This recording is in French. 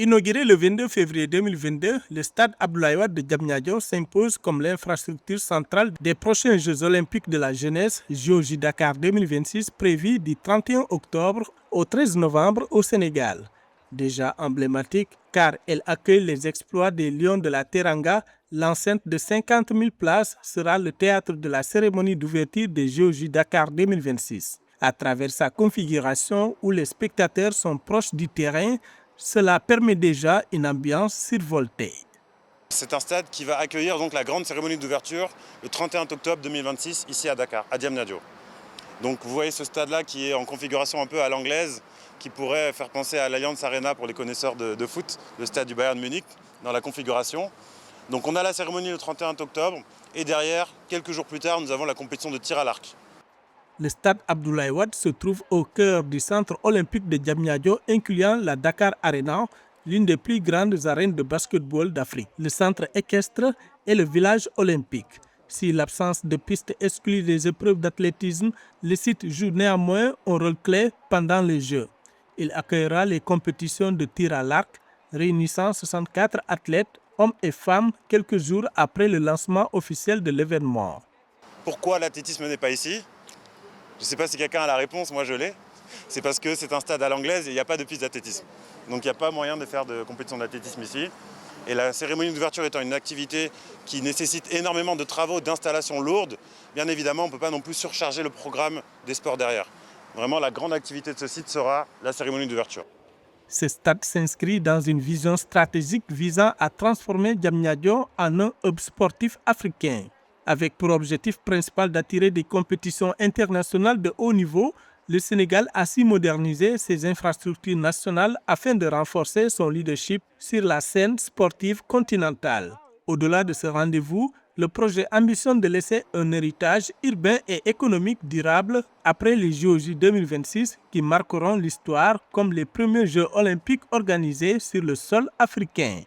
Inauguré le 22 février 2022, le stade Abdoulaye Wade de Diamniadio s'impose comme l'infrastructure centrale des prochains Jeux olympiques de la jeunesse JOJ Dakar 2026 prévus du 31 octobre au 13 novembre au Sénégal. Déjà emblématique car elle accueille les exploits des Lions de la Teranga, l'enceinte de 50 000 places sera le théâtre de la cérémonie d'ouverture des JOJ Dakar 2026. À travers sa configuration où les spectateurs sont proches du terrain, cela permet déjà une ambiance survoltée. C'est un stade qui va accueillir donc la grande cérémonie d'ouverture le 31 octobre 2026 ici à Dakar, à Diamniadio. Donc vous voyez ce stade-là qui est en configuration un peu à l'anglaise, qui pourrait faire penser à l'Allianz Arena pour les connaisseurs de foot, le stade du Bayern Munich, dans la configuration. Donc on a la cérémonie le 31 octobre et derrière, quelques jours plus tard, nous avons la compétition de tir à l'arc. Le stade Abdoulaye Wade se trouve au cœur du centre olympique de Diamniadio, incluant la Dakar Arena, l'une des plus grandes arènes de basketball d'Afrique. Le centre équestre est le village olympique. Si l'absence de pistes exclut les épreuves d'athlétisme, le site joue néanmoins un rôle clé pendant les Jeux. Il accueillera les compétitions de tir à l'arc, réunissant 64 athlètes, hommes et femmes, quelques jours après le lancement officiel de l'événement. Pourquoi l'athlétisme n'est pas ici ? Je ne sais pas si quelqu'un a la réponse, moi je l'ai. C'est parce que c'est un stade à l'anglaise et il n'y a pas de piste d'athlétisme. Donc il n'y a pas moyen de faire de compétition d'athlétisme ici. Et la cérémonie d'ouverture étant une activité qui nécessite énormément de travaux, d'installations lourdes, bien évidemment on ne peut pas non plus surcharger le programme des sports derrière. Vraiment la grande activité de ce site sera la cérémonie d'ouverture. Ce stade s'inscrit dans une vision stratégique visant à transformer Diamniadio en un hub sportif africain, avec pour objectif principal d'attirer des compétitions internationales de haut niveau. Le Sénégal a su moderniser ses infrastructures nationales afin de renforcer son leadership sur la scène sportive continentale. Au-delà de ce rendez-vous, le projet ambitionne de laisser un héritage urbain et économique durable après les JOJ 2026 qui marqueront l'histoire comme les premiers Jeux olympiques organisés sur le sol africain.